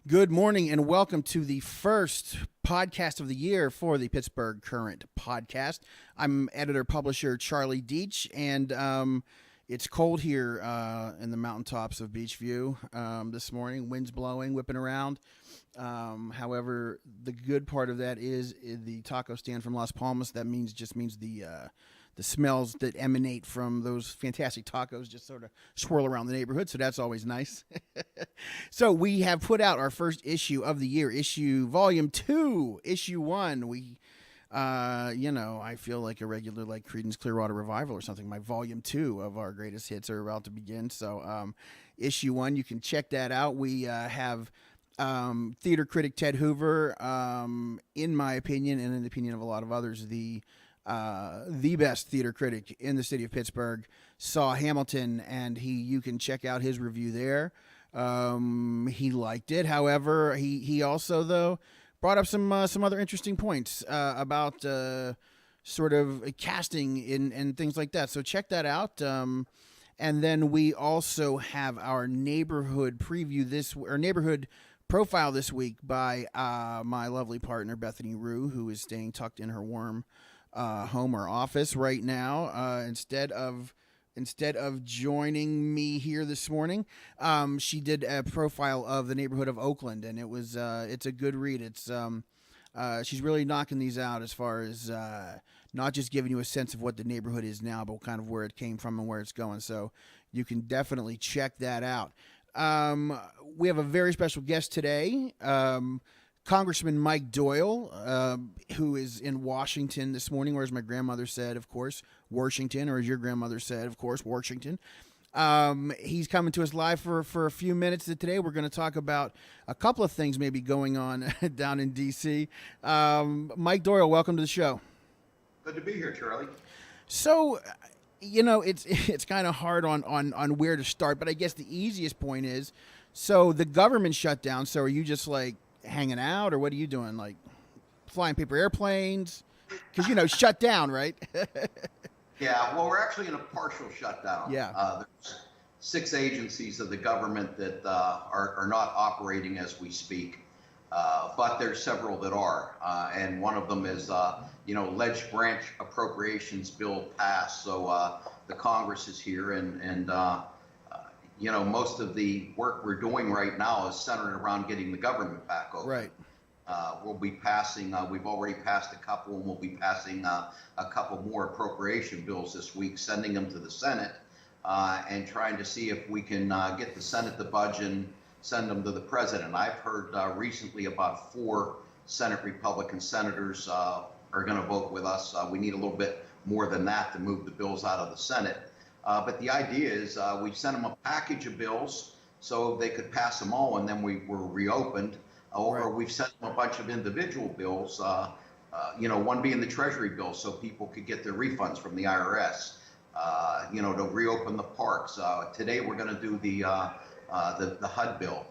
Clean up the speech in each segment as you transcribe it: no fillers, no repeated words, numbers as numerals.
Good morning and welcome to the first podcast of the year for the Pittsburgh Current podcast. I'm editor-publisher Charlie Deach, and it's cold here in the mountaintops of Beachview this morning. Wind's blowing, whipping around. However, the good part of that is the taco stand from Las Palmas. That means the smells that emanate from those fantastic tacos just sort of swirl around the neighborhood, so that's always nice. So we have put out our first issue of the year, volume 2, issue 1. I feel like a regular like Creedence Clearwater Revival or something. My volume 2 of our greatest hits are about to begin. So issue 1, you can check that out. We have theater critic Ted Hoover, in my opinion and in the opinion of a lot of others, the best theater critic in the city of Pittsburgh, saw Hamilton, and you can check out his review there. He liked it. However, he also though brought up some other interesting points about sort of casting and things like that. So check that out. And then we also have our neighborhood preview neighborhood profile this week by my lovely partner Bethany Rue, who is staying tucked in her warm home or office right now. Instead of joining me here this morning, she did a profile of the neighborhood of Oakland, and it's a good read. She's really knocking these out as far as not just giving you a sense of what the neighborhood is now, but kind of where it came from and where it's going. So you can definitely check that out. We have a very special guest today. Congressman Mike Doyle, who is in Washington this morning, or as my grandmother said, of course, Washington, or as your grandmother said, of course, Washington. He's coming to us live for a few minutes today. We're going to talk about a couple of things maybe going on down in D.C. Mike Doyle, welcome to the show. Good to be here, Charlie. So, it's kind of hard on where to start, but I guess the easiest point is, so the government shut down. So are you just like hanging out, or what are you doing? Like flying paper airplanes? Because, shut down, right? Yeah, well, we're actually in a partial shutdown. Yeah. There's 6 agencies of the government that are not operating as we speak, but there's several that are. And one of them is, ledge branch appropriations bill passed. So the Congress is here, and most of the work we're doing right now is centered around getting the government back open. Right. We'll be passing, we've already passed a couple, and we'll be passing a couple more appropriation bills this week, sending them to the Senate and trying to see if we can get the Senate to budge and send them to the president. I've heard recently about 4 Senate Republican senators are going to vote with us. We need a little bit more than that to move the bills out of the Senate. But the idea is we sent them a package of bills so they could pass them all, and then we were reopened. Or we've sent them a bunch of individual bills, one being the Treasury bill so people could get their refunds from the IRS, to reopen the parks. Today we're going to do the HUD bill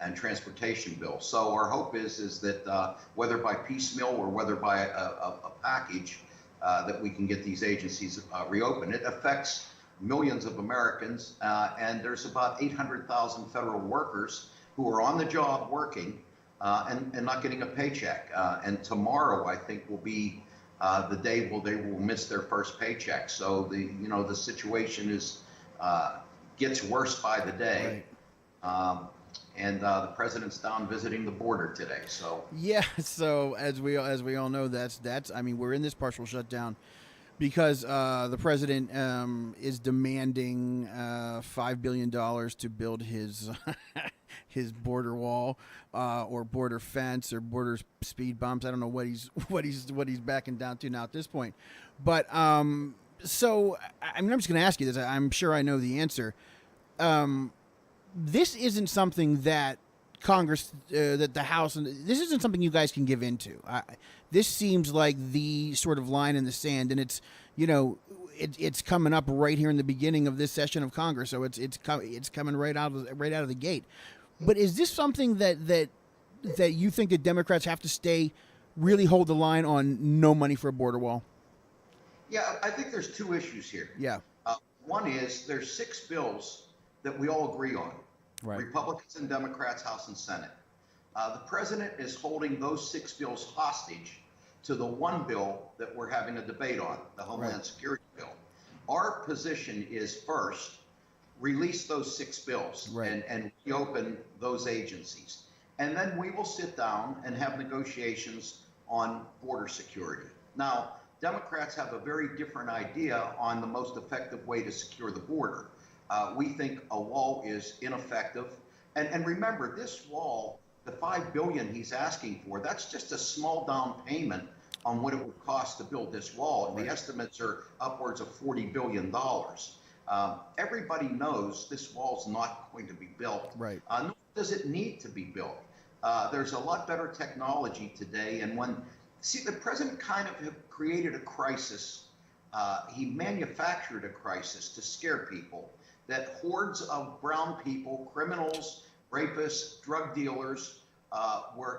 and transportation bill. So our hope is that whether by piecemeal or whether by a package, that we can get these agencies reopened. It affects millions of Americans, and there's about 800,000 federal workers who are on the job working and not getting a paycheck. And tomorrow, I think, will be the day they will miss their first paycheck. So the situation gets worse by the day. Right. And the president's down visiting the border today. So yeah. So as we all know, that's we're in this partial shutdown because the president is demanding $5 billion to build his his border wall or border fence or border speed bumps. I don't know what he's backing down to now at this point. But so I'm just going to ask you this. I'm sure I know the answer. This isn't something that Congress, that the House, and this isn't something you guys can give into. This seems like the sort of line in the sand, and it's it's coming up right here in the beginning of this session of Congress, so it's coming right out of the gate. But is this something that you think that Democrats have to really hold the line on no money for a border wall? Yeah, I think there's 2 issues here. Yeah. One is there's 6 bills that we all agree on. Right. Republicans and Democrats, House and Senate. The president is holding those 6 bills hostage to the one bill that we're having a debate on, the Homeland Security bill. Our position is first, release those 6 bills and reopen those agencies. And then we will sit down and have negotiations on border security. Now, Democrats have a very different idea on the most effective way to secure the border. We think a wall is ineffective. And remember, this wall, the $5 billion he's asking for, that's just a small down payment on what it would cost to build this wall. The estimates are upwards of $40 billion. Everybody knows this wall's not going to be built. Nor does it need to be built. There's a lot better technology today. And the president kind of created a crisis. He manufactured a crisis to scare people that hordes of brown people, criminals, rapists, drug dealers,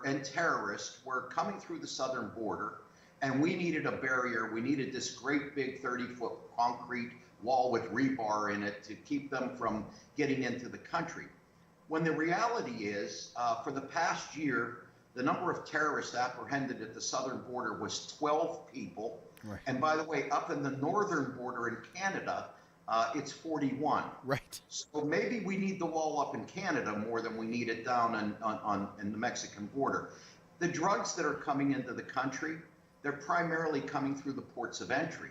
and terrorists were coming through the southern border. And we needed a barrier. We needed this great big 30-foot concrete wall with rebar in it to keep them from getting into the country. When the reality is, for the past year, the number of terrorists apprehended at the southern border was 12 people. And by the way, up in the northern border in Canada, it's 41. So maybe we need the wall up in Canada more than we need it down in the Mexican border. The drugs that are coming into the country, they're primarily coming through the ports of entry.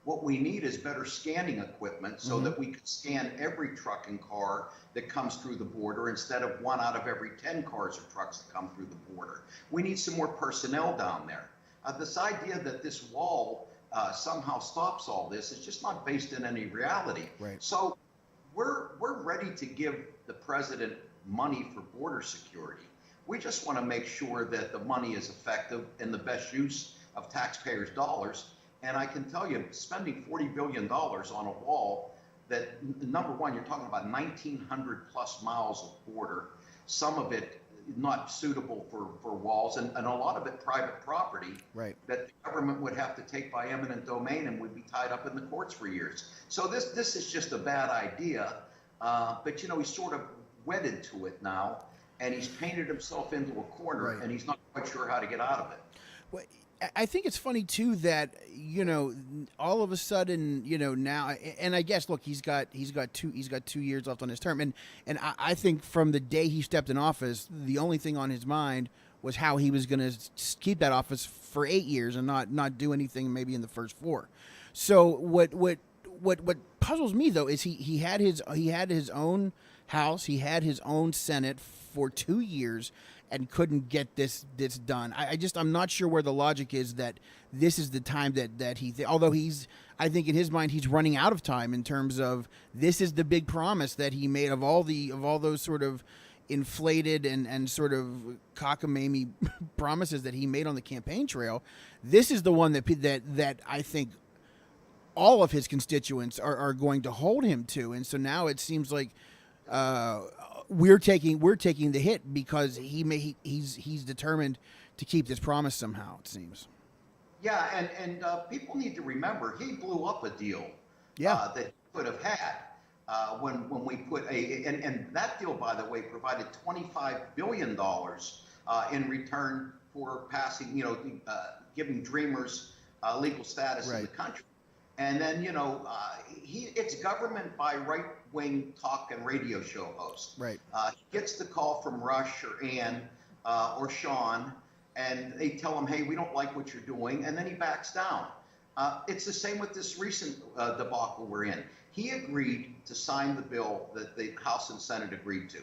What we need is better scanning equipment so that we can scan every truck and car that comes through the border instead of 1 out of every 10 cars or trucks that come through the border. We need some more personnel down there. This idea that this wall somehow stops all this is just not based in any reality. So we're ready to give the president money for border security. We just want to make sure that the money is effective and the best use of taxpayers' dollars. And I can tell you, spending $40 billion on a wall that, number one, you're talking about 1,900 plus miles of border, some of it not suitable for walls, and a lot of it private property that the government would have to take by eminent domain and would be tied up in the courts for years. So this is just a bad idea, but you know, he's sort of wedded to it now, and he's painted himself into a corner, and he's not quite sure how to get out of it. Well, I think it's funny too that, you know, all of a sudden, you know, now, and I guess, look, he's got 2 years left on his term, and I think from the day he stepped in office, the only thing on his mind was how he was going to keep that office for 8 years and not do anything maybe in the first 4. So what puzzles me though is he had his own House, he had his own Senate for 2 years, and couldn't get this done. I'm not sure where the logic is that this is the time that although I think in his mind he's running out of time in terms of this is the big promise that he made of all those sort of inflated and sort of cockamamie promises that he made on the campaign trail. This is the one that I think all of his constituents are going to hold him to, and so now it seems like we're taking the hit because he's determined to keep this promise somehow, it seems. Yeah, and people need to remember he blew up a deal that he could have had when we put and that deal, by the way, provided $25 billion in return for passing, giving Dreamers legal status in the country. And then, it's government by right-wing talk and radio show host. He gets the call from Rush or Ann or Sean, and they tell him, hey, we don't like what you're doing, and then he backs down. It's the same with this recent debacle we're in. He agreed to sign the bill that the House and Senate agreed to.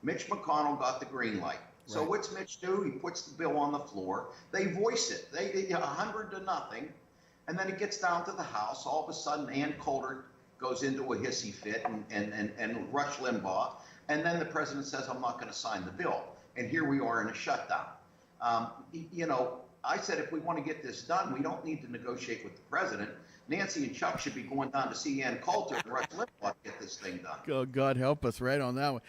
Mitch McConnell got the green light. So what's Mitch do? He puts the bill on the floor. They voice it. They 100-0. And then it gets down to the House. All of a sudden, Ann Coulter goes into a hissy fit and Rush Limbaugh. And then the president says, I'm not going to sign the bill. And here we are in a shutdown. I said, if we want to get this done, we don't need to negotiate with the president. Nancy and Chuck should be going down to see Ann Coulter and Rush Limbaugh to get this thing done. Oh, God help us, right on that one.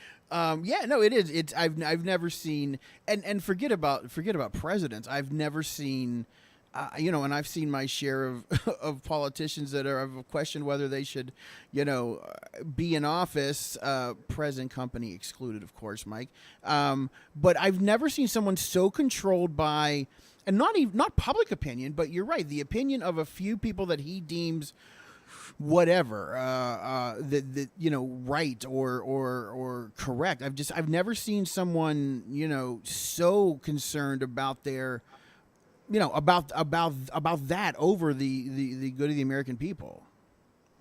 It is. I've never seen, and forget about presidents. I've never seen And I've seen my share of of politicians that have questioned whether they should, be in office, present company excluded, of course, Mike. But I've never seen someone so controlled by, and not public opinion, but you're right, the opinion of a few people that he deems whatever that right or correct. I've never seen someone so concerned about their about that over the good of the American people.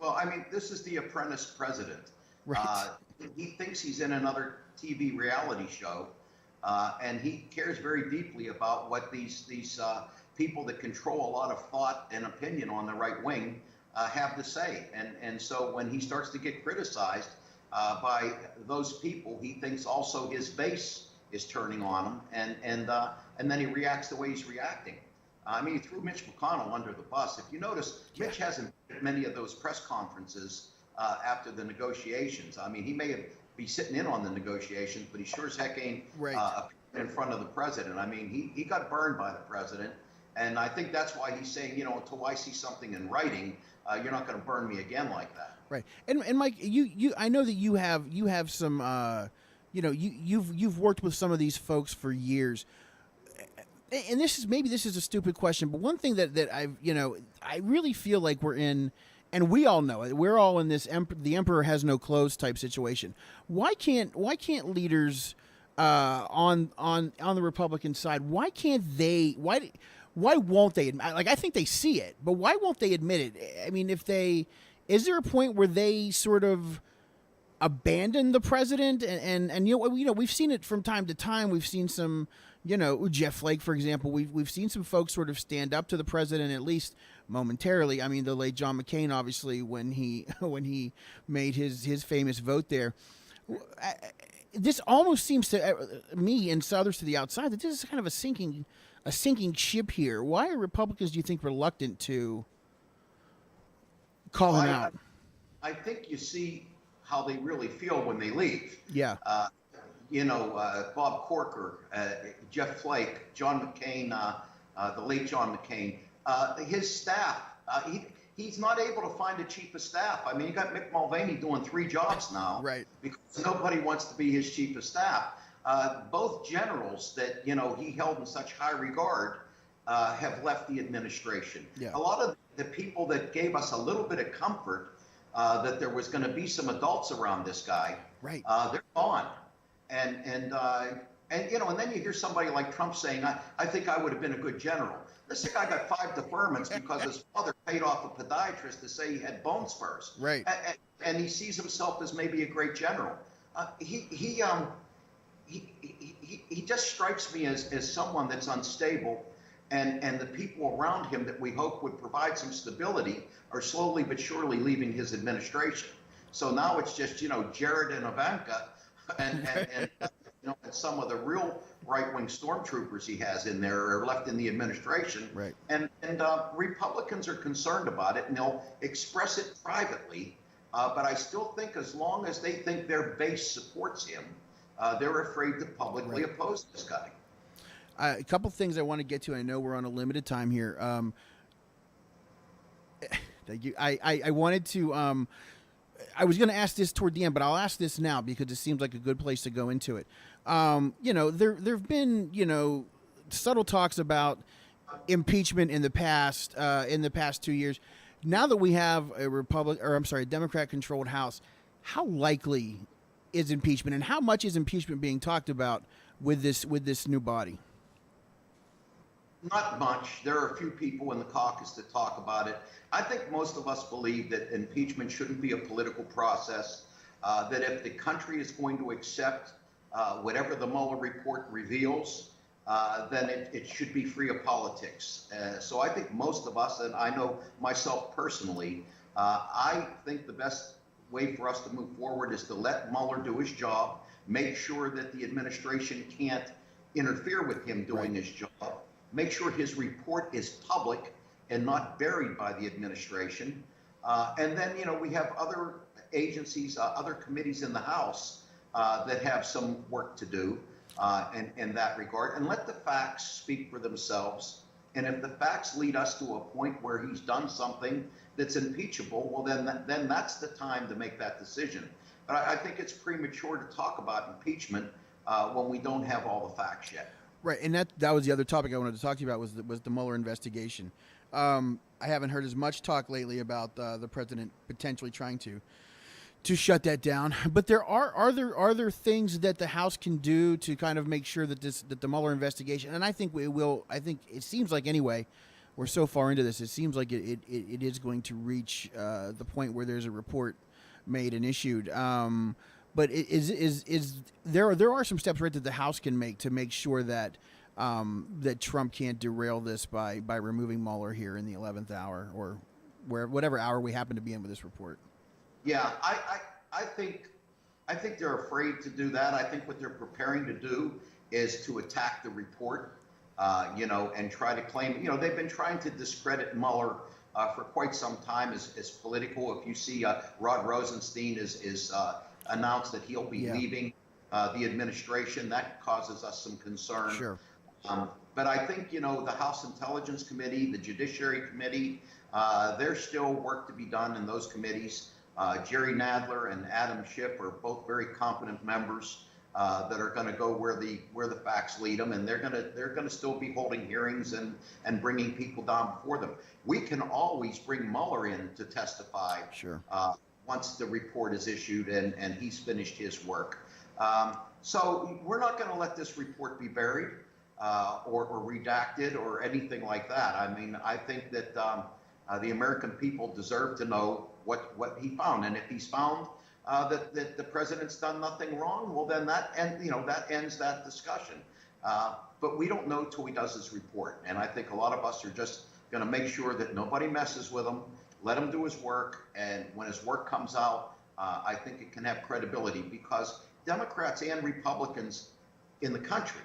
Well, I mean, this is the apprentice president. Right. He thinks he's in another TV reality show, and he cares very deeply about what these people that control a lot of thought and opinion on the right wing have to say. And so when he starts to get criticized by those people, he thinks also his base is turning on him, and then he reacts the way he's reacting. I mean, he threw Mitch McConnell under the bus. If you notice, Mitch hasn't been at many of those press conferences after the negotiations. I mean, he may be sitting in on the negotiations, but he sure as heck ain't in front of the president. I mean, he got burned by the president, and I think that's why he's saying, until I see something in writing, you're not going to burn me again like that. Right. And Mike, you I know that you have some you've worked with some of these folks for years. And this is a stupid question, but one thing that I really feel like we're in, and we all know it, we're all in this the emperor has no clothes type situation. Why can't leaders on the Republican side, why won't they, like, I think they see it, but why won't they admit it? I mean, is there a point where they sort of abandon the president and we've seen it from time to time. We've seen some, Jeff Flake, for example, we've seen some folks sort of stand up to the president, at least momentarily. I mean, the late John McCain, obviously, when he made his famous vote there. This almost seems to me and others to the outside that this is kind of a sinking ship here. Why are Republicans, do you think, reluctant to call him out? I think you see how they really feel when they leave. Yeah. Bob Corker, Jeff Flake, John McCain, the late John McCain, his staff, he's not able to find a chief of staff. I mean, you got Mick Mulvaney doing 3 jobs now, right? Because nobody wants to be his chief of staff. Both generals that he held in such high regard have left the administration. Yeah. A lot of the people that gave us a little bit of comfort that there was going to be some adults around this guy, right? They're gone. And then you hear somebody like Trump saying, I think I would have been a good general. This guy got 5 deferments because his father paid off a podiatrist to say he had bone spurs. Right. And he sees himself as maybe a great general. He just strikes me as someone that's unstable, and the people around him that we hope would provide some stability are slowly but surely leaving his administration. So now it's just, Jared and Ivanka and some of the real right-wing stormtroopers he has in there are left in the administration. Right. And Republicans are concerned about it, and they'll express it privately. But I still think as long as they think their base supports him, they're afraid to publicly oppose this guy. A couple things I want to get to. I know we're on a limited time here. I wanted to. I was going to ask this toward the end, but I'll ask this now because it seems like a good place to go into it. There've been subtle talks about impeachment in the past 2 years. Now that we have a Democrat-controlled House, how likely is impeachment, and how much is impeachment being talked about with this new body? Not much. There are a few people in the caucus that talk about it. I think most of us believe that impeachment shouldn't be a political process, that if the country is going to accept whatever the Mueller report reveals, then it should be free of politics. So I think most of us, and I know myself personally, I think the best way for us to move forward is to let Mueller do his job, make sure that the administration can't interfere with him doing his job, make sure his report is public and not buried by the administration. And then, we have other agencies, other committees in the House that have some work to do in that regard. And let the facts speak for themselves. And if the facts lead us to a point where he's done something that's impeachable, well, then that's the time to make that decision. But I think it's premature to talk about impeachment when we don't have all the facts yet. Right, and that was the other topic I wanted to talk to you about was the Mueller investigation. I haven't heard as much talk lately about the president potentially trying to shut that down, but are there things that the House can do to kind of make sure that the Mueller investigation, and I think it seems like anyway, we're so far into this, it seems like it is going to reach the point where there's a report made and issued. But there are some steps right that the House can make to make sure that that Trump can't derail this by removing Mueller here in the 11th hour or whatever hour we happen to be in with this report. Yeah, I think they're afraid to do that. I think what they're preparing to do is to attack the report, and try to claim, they've been trying to discredit Mueller for quite some time as political. If you see Rod Rosenstein is announced that he'll be leaving the administration, that causes us some concern. Sure. But I think, the House Intelligence Committee, the Judiciary Committee, there's still work to be done in those committees. Jerry Nadler and Adam Schiff are both very competent members that are going to go where the facts lead them, and they're going to still be holding hearings and bringing people down before them. We can always bring Mueller in to testify. Sure. Once the report is issued and he's finished his work. So we're not going to let this report be buried or redacted or anything like that. I mean, I think that the American people deserve to know what he found, and if he's found that the president's done nothing wrong, well, then that ends that discussion. But we don't know till he does his report, and I think a lot of us are just going to make sure that nobody messes with him, let him do his work, and when his work comes out, I think it can have credibility, because Democrats and Republicans in the country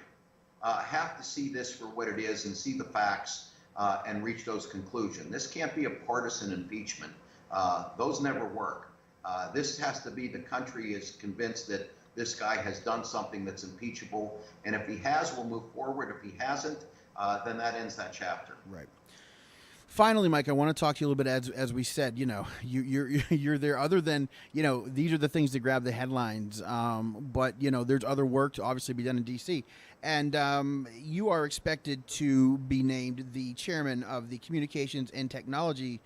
have to see this for what it is and see the facts and reach those conclusions. This can't be a partisan impeachment. Those never work. This has to be the country is convinced that this guy has done something that's impeachable, and if he has, we'll move forward. If he hasn't, then that ends that chapter. Right. Finally, Mike, I want to talk to you a little bit as we said. You're there. Other than these are the things that grab the headlines. But there's other work to obviously be done in D.C. And you are expected to be named the chairman of the Communications and Technology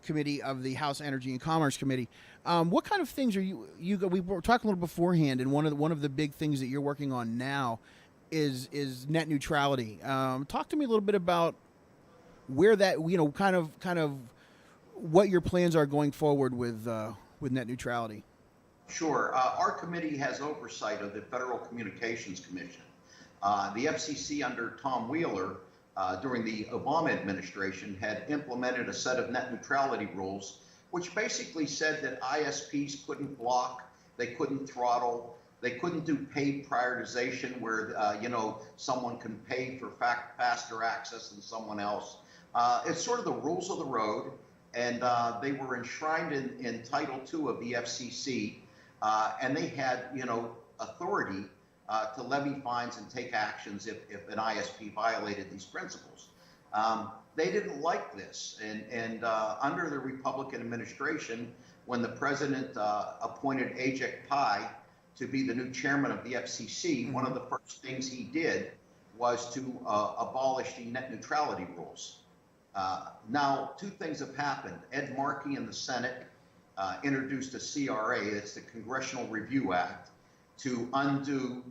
Committee of the House Energy and Commerce Committee. What kind of things are you? We were talking a little beforehand, and one of the big things that you're working on now is net neutrality. Talk to me a little bit about where that kind of what your plans are going forward with net neutrality. Sure. Our committee has oversight of the Federal Communications Commission. The FCC under Tom Wheeler during the Obama administration had implemented a set of net neutrality rules, which basically said that ISPs couldn't block, they couldn't throttle, they couldn't do paid prioritization where someone can pay for faster access than someone else. It's sort of the rules of the road, and they were enshrined in Title II of the FCC, and they had authority to levy fines and take actions if an ISP violated these principles. They didn't like this, and under the Republican administration, when the president appointed Ajak Pai to be the new chairman of the FCC, one of the first things he did was to abolish the net neutrality rules. Now, two things have happened. Ed Markey in the Senate introduced a CRA, it's the Congressional Review Act, to undo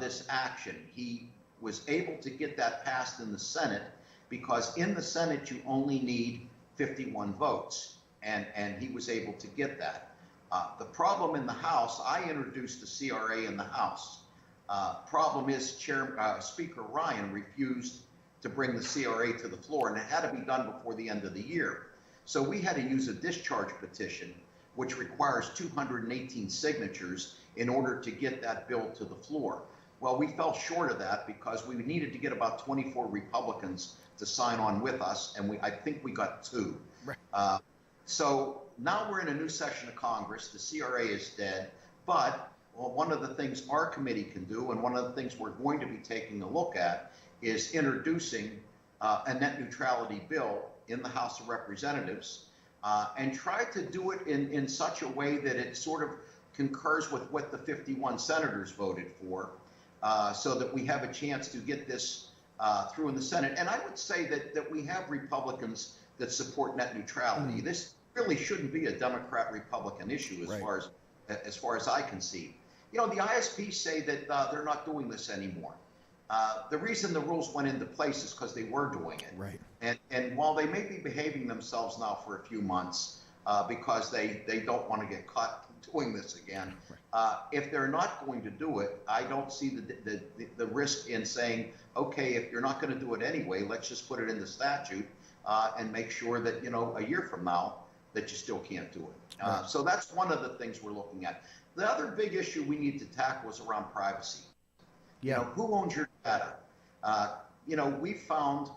this action. He was able to get that passed in the Senate because in the Senate you only need 51 votes, and he was able to get that. The problem in the House, I introduced the CRA in the House. Problem is Speaker Ryan refused to bring the CRA to the floor, and it had to be done before the end of the year. So we had to use a discharge petition, which requires 218 signatures in order to get that bill to the floor. Well, we fell short of that because we needed to get about 24 Republicans to sign on with us, and I think we got 2. Right. So now we're in a new session of Congress. The CRA is dead, but one of the things our committee can do, and one of the things we're going to be taking a look at, is introducing a net neutrality bill in the House of Representatives and try to do it in such a way that it sort of concurs with what the 51 senators voted for, so that we have a chance to get this through in the Senate. And I would say that we have Republicans that support net neutrality. This really shouldn't be a Democrat-Republican issue as far as I can see. You know, the ISPs say that they're not doing this anymore. The reason the rules went into place is because they were doing it. Right. And while they may be behaving themselves now for a few months because they don't want to get caught doing this again, if they're not going to do it, I don't see the risk in saying, okay, if you're not going to do it anyway, let's just put it in the statute and make sure that, you know, a year from now that you still can't do it. So that's one of the things we're looking at. The other big issue we need to tackle is around privacy. Yeah. You know, who owns your data? You know, we found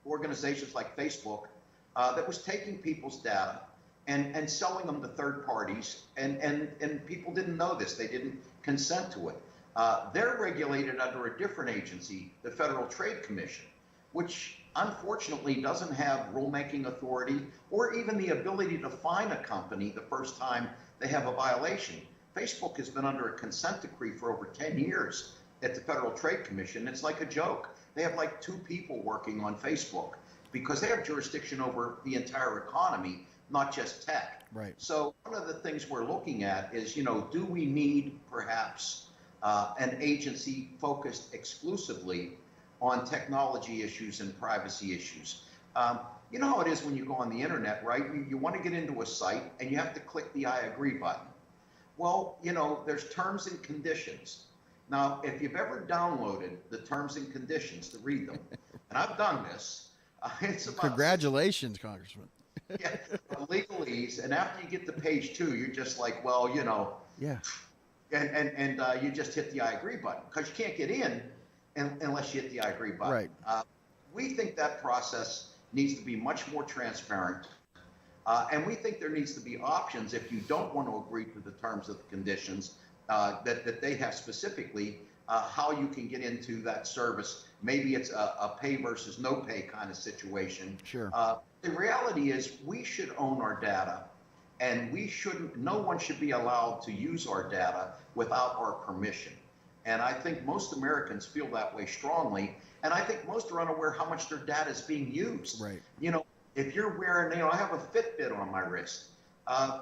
organizations like Facebook that was taking people's data and selling them to third parties, and people didn't know this. They didn't consent to it. They're regulated under a different agency, the Federal Trade Commission, which unfortunately doesn't have rulemaking authority or even the ability to fine a company the first time they have a violation. Facebook has been under a consent decree for over 10 years at the Federal Trade Commission. It's like a joke. They have like 2 people working on Facebook because they have jurisdiction over the entire economy, not just tech. Right. So one of the things we're looking at is, you know, do we need perhaps an agency focused exclusively on technology issues and privacy issues? You know how it is when you go on the internet, right? You want to get into a site and you have to click the I agree button. Well, you know, there's terms and conditions. Now, if you've ever downloaded the terms and conditions to read them, and I've done this, it's about— Congratulations, Congressman. yeah, legalese, and after you get to page 2, you're just like, well, you know, yeah, and you just hit the I agree button because you can't get in unless you hit the I agree button. Right. We think that process needs to be much more transparent, and we think there needs to be options if you don't want to agree to the terms of the conditions that they have specifically, how you can get into that service. Maybe it's a pay versus no pay kind of situation. Sure. The reality is we should own our data, and no one should be allowed to use our data without our permission. And I think most Americans feel that way strongly. And I think most are unaware how much their data is being used. Right. You know, if you're wearing, you know, I have a Fitbit on my wrist.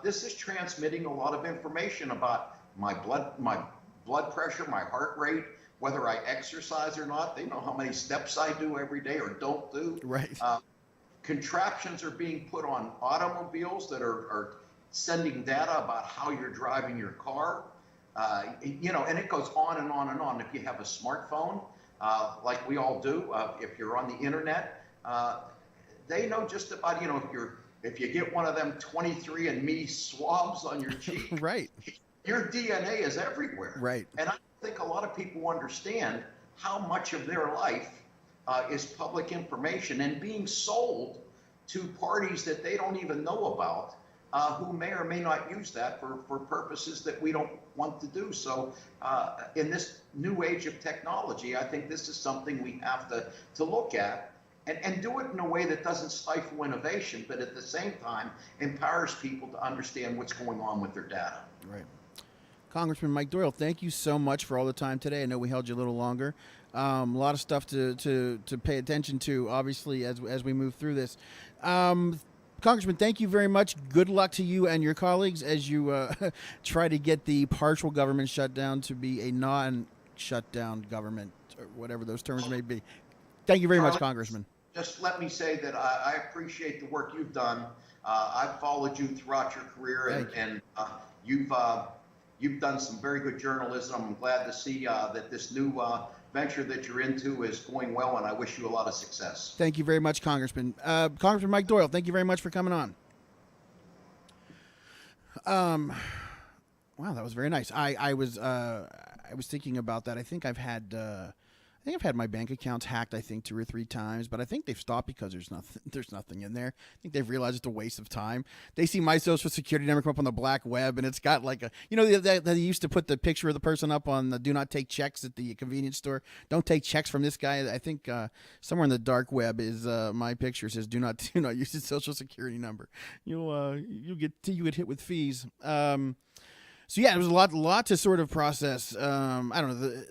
This is transmitting a lot of information about my blood pressure, my heart rate, whether I exercise or not. They know how many steps I do every day or don't do. Right. Contraptions are being put on automobiles that are sending data about how you're driving your car. You know, and it goes on and on and on. If you have a smartphone, like we all do, if you're on the internet, they know just about, you know, if you get one of them 23andMe swabs on your cheek, right, your DNA is everywhere. Right. And I think a lot of people understand how much of their life is public information and being sold to parties that they don't even know about, who may or may not use that for purposes that we don't want to do. So in this new age of technology, I think this is something we have to look at and do it in a way that doesn't stifle innovation, but at the same time empowers people to understand what's going on with their data. Right. Congressman Mike Doyle, thank you so much for all the time today. I know we held you a little longer. A lot of stuff to pay attention to, obviously, as we move through this. Congressman, thank you very much. Good luck to you and your colleagues as you try to get the partial government shutdown to be a non-shutdown government, or whatever those terms may be. Thank you very much, Congressman. Just let me say that I appreciate the work you've done. I've followed you throughout your career, and you've done some very good journalism. I'm glad to see that this new venture that you're into is going well, and I wish you a lot of success. Thank you very much, Congressman. Congressman Mike Doyle, thank you very much for coming on. Wow, that was very nice. I was thinking about that. I think I've had think I've had my bank accounts hacked, I think 2 or 3 times, but I think they've stopped because there's nothing in there. I think they've realized it's a waste of time. They see my social security number come up on the black web, and it's got like they used to put the picture of the person up on the do not take checks at the convenience store. Don't take checks from this guy. I think somewhere in the dark web is my picture says do not use his social security number. You get hit with fees. So yeah, there was a lot to sort of process. I don't know.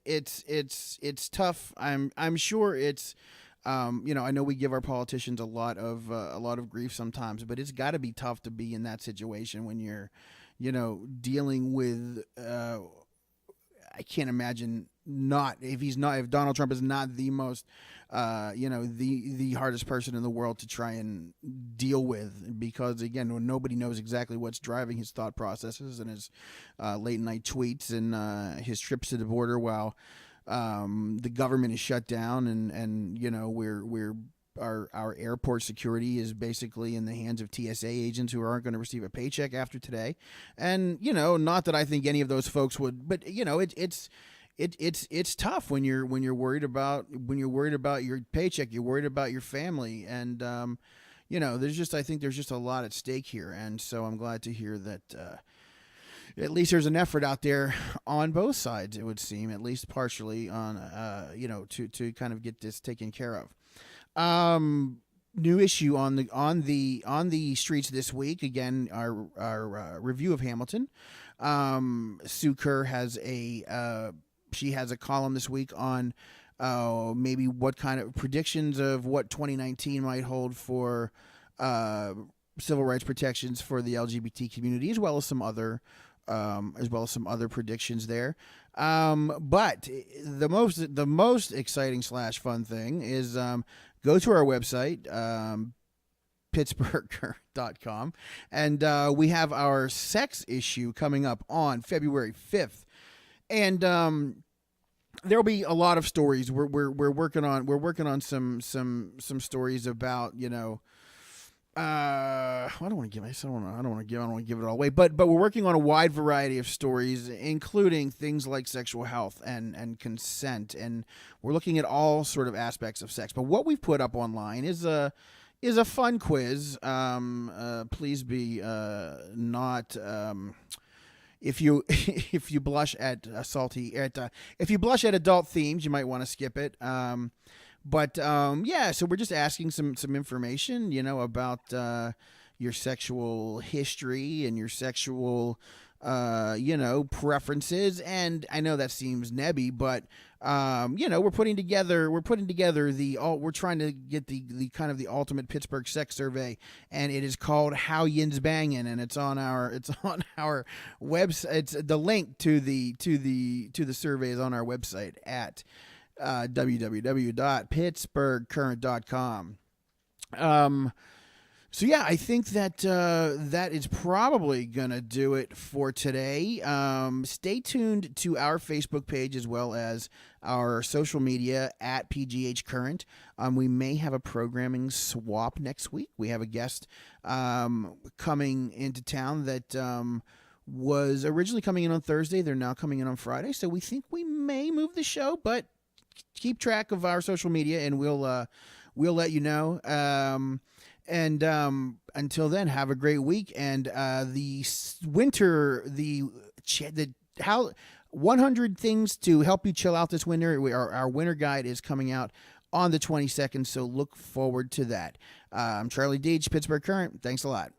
It's tough. I'm sure it's. I know we give our politicians a lot of grief sometimes, but it's got to be tough to be in that situation when you're, dealing with. I can't imagine if Donald Trump is not the most, the hardest person in the world to try and deal with, because again, when nobody knows exactly what's driving his thought processes and his late night tweets and his trips to the border while the government is shut down and our airport security is basically in the hands of TSA agents who aren't going to receive a paycheck after today. And, not that I think any of those folks would, but it's tough when you're worried about your paycheck, you're worried about your family. And, I think there's just a lot at stake here. And so I'm glad to hear that, at least there's an effort out there on both sides, it would seem, at least partially on, to kind of get this taken care of. New issue on the streets this week. Again, our review of Hamilton. Sue Kerr has she has a column this week on maybe what kind of predictions of what 2019 might hold for civil rights protections for the LGBT community, as well as some other predictions there. But the most exciting / fun thing is go to our website, Pittsburgh.com, and we have our sex issue coming up on February 5th, and there'll be a lot of stories. We're working on some stories about I don't want to give it all away, but we're working on a wide variety of stories, including things like sexual health and consent, and we're looking at all sort of aspects of sex. But what we've put up online is a fun quiz. Please be not if you blush at if you blush at adult themes, you might want to skip it. But so we're just asking some information, about your sexual history and your sexual, preferences. And I know that seems nebby, but we're putting together we're trying to get the kind of the ultimate Pittsburgh sex survey, and it is called How Yin's Bangin', and it's on our website. It's the link to the survey is on our website at www.pittsburghcurrent.com. So yeah, I think that that is probably gonna do it for today. Stay tuned to our Facebook page as well as our social media at PGH Current. We may have a programming swap next week. We have a guest coming into town that was originally coming in on Thursday. They're now coming in on Friday, so we think we may move the show, but keep track of our social media and we'll let you know. And until then, have a great week. And the 100 things to help you chill out this winter. Our winter guide is coming out on the 22nd, so look forward to that. I'm Charlie Deitch, Pittsburgh Current. Thanks a lot.